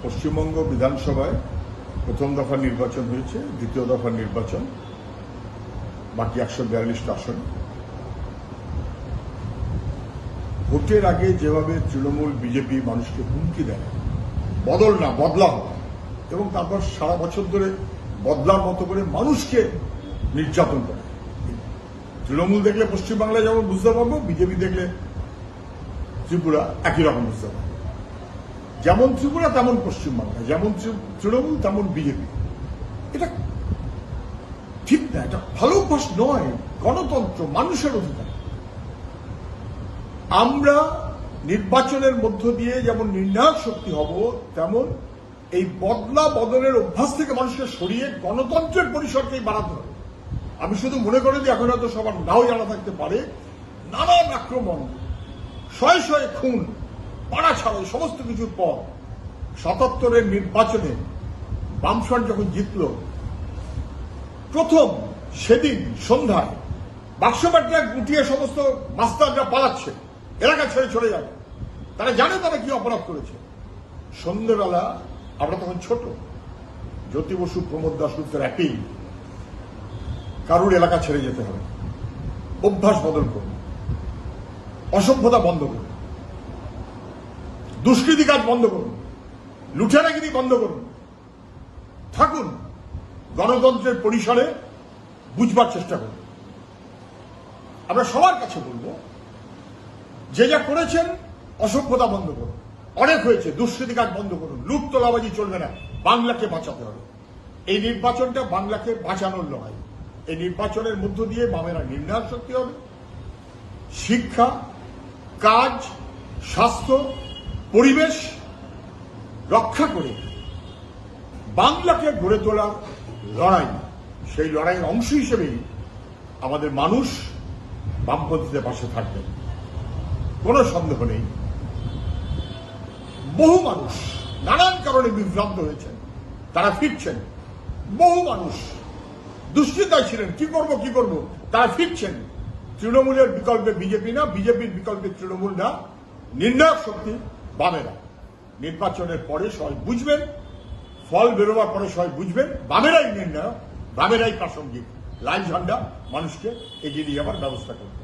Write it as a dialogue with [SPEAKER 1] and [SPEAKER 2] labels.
[SPEAKER 1] পশ্চিমবঙ্গ বিধানসভায় প্রথম দফা নির্বাচন হয়েছে, দ্বিতীয় দফা নির্বাচন, বাকি 142টা আসন। ভোটের আগে যেভাবে তৃণমূল বিজেপি মানুষকে হুমকি দেয় বদল না বদলা হবে, এবং তারপর সারা বছর ধরে বদলার মতো করে মানুষকে নির্যাতন করে। তৃণমূল দেখলে পশ্চিমবাংলায় যেমন বুঝতে পারবো, বিজেপি দেখলে ত্রিপুরা একই রকম বুঝতে পারবো। যেমন ত্রিপুরা তেমন পশ্চিমবাংলা, যেমন তৃণমূল তেমন বিজেপি। এটা ঠিক না, এটা ভালো অভ্যাস নয়। গণতন্ত্র মানুষের অধিকার। আমরা নির্বাচনের মধ্য দিয়ে যেমন নির্ণায়ক শক্তি হব, তেমন এই বদলা বদলের অভ্যাস থেকে মানুষকে সরিয়ে গণতন্ত্রের পরিসরকেই বাড়াতে হবে। আমি শুধু মনে করে দিই, এখন হয়তো সবার নাও জানা থাকতে পারে, নানান আক্রমণ, শয়ে শয়ে খুন, পাড়া ছাড়াই সমস্ত কিছুর পর 77-এর নির্বাচনে বামফ্রন্ট যখন জিতল, প্রথম সেদিন সন্ধ্যায় বাক্সবাট্টা গুটিয়ে সমস্ত মাস্টাররা পালাচ্ছে, এলাকা ছেড়ে চলে যাবে। তারা জানে তারা কি অপরাধ করেছে। সন্ধ্যেবেলা আমরা তখন ছোট, জ্যোতি বসু, প্রমোদ দাশগুপ্তের অ্যাপিল, কারুর এলাকা ছেড়ে যেতে হবে, অভ্যাস বদল করুন, অসভ্যতা বন্ধ করুন, দুষ্কৃতি কাজ বন্ধ করুন, লুঠেরাগিরি বন্ধ করুন, থাকুন গণতন্ত্রের পরিসরে, বুঝবার চেষ্টা করুন। আমরা সবার কাছে বলবো, যে যা করেছেন অসভ্যতা বন্ধ করুন, অনেক হয়েছে, দুষ্কৃতি কাজ বন্ধ করুন, লুট তোলাবাজি চলবে না, বাংলাকে বাঁচাতে হবে। এই নির্বাচনটা বাংলাকে বাঁচানোর লড়াই। এই নির্বাচনের মধ্য দিয়ে বামেরা নির্ণায়ক শক্তি হবে। শিক্ষা, কাজ, স্বাস্থ্য, পরিবেশ রক্ষা করে বাংলাকে গড়ে তোলার লড়াই, সেই লড়াইয়ের অংশ হিসেবেই আমাদের মানুষ বামপন্থীদের পাশে থাকবেন, কোনো সন্দেহ নেই। বহু মানুষ নানান কারণে বিভ্রান্ত হয়েছেন, তারা ফিরছেন। বহু মানুষ দুশ্চিন্তায় ছিলেন, কি করব, তারা ফিরছেন। তৃণমূলের বিকল্পে বিজেপি না, বিজেপির বিকল্পে তৃণমূল না, নির্ণায়ক শক্তি বামেরা। নির্বাচনের পরে সবাই বুঝবেন, ফল বেরোবার পরে সবাই বুঝবেন, বামেরাই নির্ণায়ক, বামেরাই প্রাসঙ্গিক। লাল ঝান্ডা মানুষকে এগিয়ে নিয়ে যাবার ব্যবস্থা করবে।